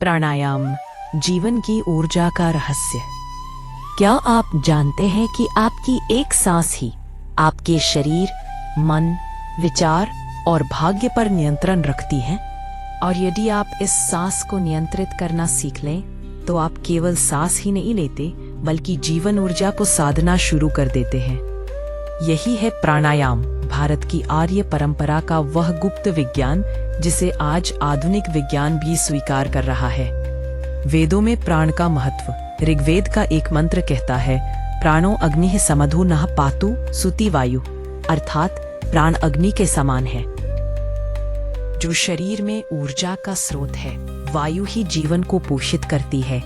प्राणायाम जीवन की ऊर्जा का रहस्य। क्या आप जानते हैं कि आपकी एक सांस ही आपके शरीर, मन, विचार और भाग्य पर नियंत्रण रखती है? और यदि आप इस सांस को नियंत्रित करना सीख लें तो आप केवल सांस ही नहीं लेते बल्कि जीवन ऊर्जा को साधना शुरू कर देते हैं। यही है प्राणायाम, भारत की आर्य परंपरा का वह गुप्त विज्ञान जिसे आज आधुनिक विज्ञान भी स्वीकार कर रहा है। वेदों में प्राण का महत्व। ऋग्वेद का एक मंत्र कहता है, प्राणो अग्नि समधो नः पातु सुति वायु, अर्थात प्राण अग्नि के समान है जो शरीर में ऊर्जा का स्रोत है। वायु ही जीवन को पोषित करती है।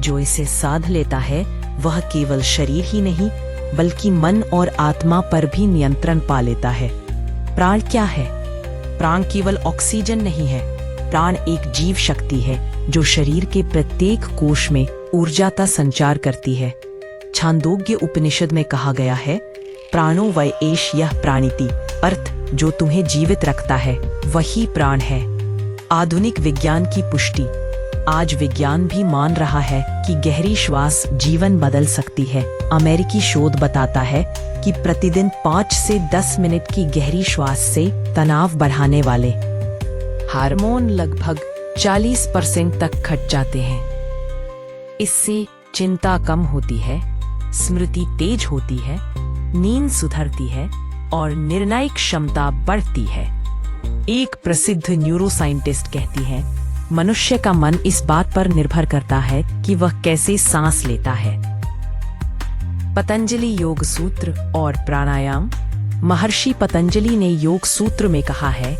जो इसे साध लेता है वह केवल शरीर ही नहीं बल्कि मन और आत्मा पर भी नियंत्रण पा लेता है। प्राण क्या है? प्राण केवल ऑक्सीजन नहीं है। प्राण एक जीव शक्ति है जो शरीर के प्रत्येक कोश में ऊर्जा का संचार करती है। छांदोग्य उपनिषद में कहा गया है, प्राणो वै एष यः प्राणिति, अर्थ जो तुम्हें जीवित रखता है वही प्राण है। आधुनिक विज्ञान की पुष्टि। आज विज्ञान भी मान रहा है कि गहरी श्वास जीवन बदल सकती है। अमेरिकी शोध बताता है कि प्रतिदिन 5 से 10 मिनट की गहरी श्वास से तनाव बढ़ाने वाले हार्मोन लगभग 40% तक घट जाते हैं। इससे चिंता कम होती है, स्मृति तेज होती है, नींद सुधरती है और निर्णय क्षमता बढ़ती है। एक प्रसिद्ध न्यूरोसाइंटिस्ट कहती है, मनुष्य का मन इस बात पर निर्भर करता है कि वह कैसे सांस लेता है। पतंजलि योग सूत्र और प्राणायाम। महर्षि पतंजलि ने योग सूत्र में कहा है,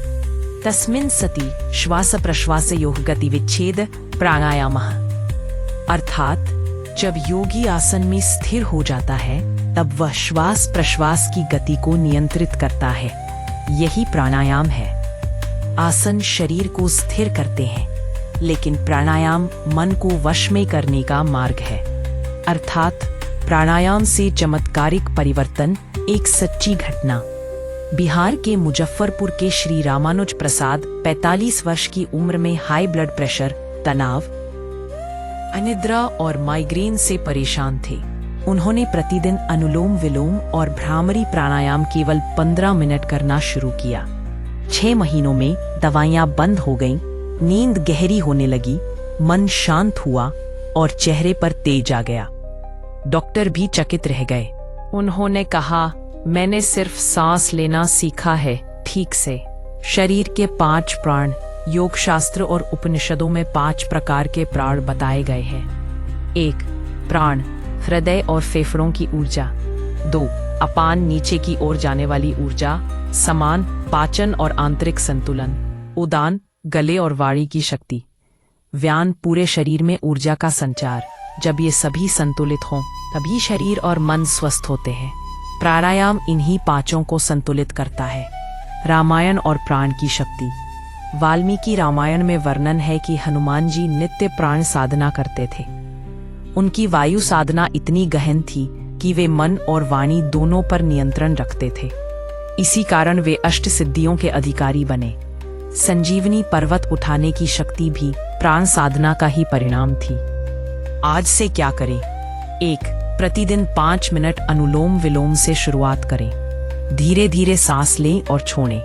तस्मिन् सति श्वास प्रश्वास योग गति विच्छेद प्राणायामः, अर्थात जब योगी आसन में स्थिर हो जाता है तब वह श्वास प्रश्वास की गति को नियंत्रित करता है। यही प्राणायाम है। आसन शरीर को स्थिर करते हैं लेकिन प्राणायाम मन को वश में करने का मार्ग है। अर्थात प्राणायाम से चमत्कारिक परिवर्तन एक सच्ची घटना। बिहार के मुजफ्फरपुर के श्री रामानुज प्रसाद 45 वर्ष की उम्र में हाई ब्लड प्रेशर, तनाव, अनिद्रा और माइग्रेन से परेशान थे। उन्होंने प्रतिदिन अनुलोम विलोम और भ्रामरी प्राणायाम केवल 15 मिनट करना शुरू किया। 6 महीनों में दवाइयां बंद हो गईं, नींद गहरी होने लगी, मन शांत हुआ और चेहरे पर तेज आ गया। डॉक्टर भी चकित रह गए। उन्होंने कहा, मैंने सिर्फ सांस लेना सीखा है ठीक से। शरीर के 5 प्राण। योग शास्त्र और उपनिषदों में 5 प्रकार के प्राण बताए गए हैं। 1. प्राण, हृदय और फेफड़ों की ऊर्जा। 2. अपान, नीचे की ओर जाने वाली ऊर्जा। समान, पाचन और आंतरिक संतुलन। उदान, गले और वाणी की शक्ति। व्यान, पूरे शरीर में ऊर्जा का संचार। जब ये सभी संतुलित हों तभी शरीर और मन स्वस्थ होते हैं। प्राणायाम इन्हीं 5 को संतुलित करता है। रामायण और प्राण की शक्ति। वाल्मीकि रामायण में वर्णन है कि हनुमान जी नित्य प्राण साधना करते थे। उनकी वायु साधना इतनी गहन थी कि वे मन और वाणी दोनों पर नियंत्रण रखते थे। इसी कारण वे अष्ट सिद्धियों के अधिकारी बने। संजीवनी पर्वत उठाने की शक्ति भी प्राण साधना का ही परिणाम थी। आज से क्या करें? 1. प्रतिदिन 5 मिनट अनुलोम विलोम से शुरुआत करें। धीरे धीरे सांस लें और छोड़ें।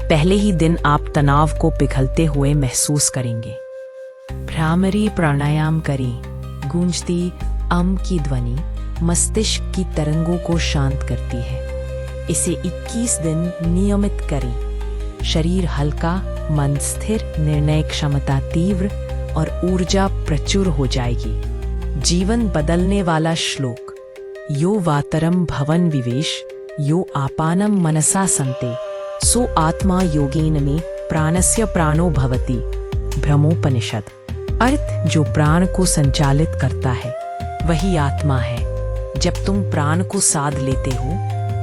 पहले ही दिन आप तनाव को पिघलते हुए महसूस करेंगे। भ्रामरी प्राणायाम करें। गूंजती अम की ध्वनि मस्तिष्क की तरंगों को शांत करती है। इसे 21 दिन नियमित करें। शरीर हल्का, मन स्थिर, निर्णय क्षमता तीव्र और ऊर्जा प्रचुर हो जाएगी। जीवन बदलने वाला श्लोक। यो वातरम भवन विवेश, यो आपानम मनसा संते, सो आत्मा योगेन में प्राणस्य प्राणो भवति। ब्रह्मोपनिषद। अर्थ, जो प्राण को संचालित करता है वही आत्मा है। जब तुम प्राण को साध लेते हो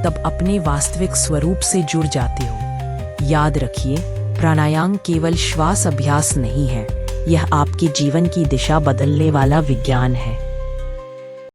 तब अपने वास्तविक स्वरूप से जुड़ जाते हो। याद रखिए, प्राणायाम केवल श्वास अभ्यास नहीं है, यह आपके जीवन की दिशा बदलने वाला विज्ञान है।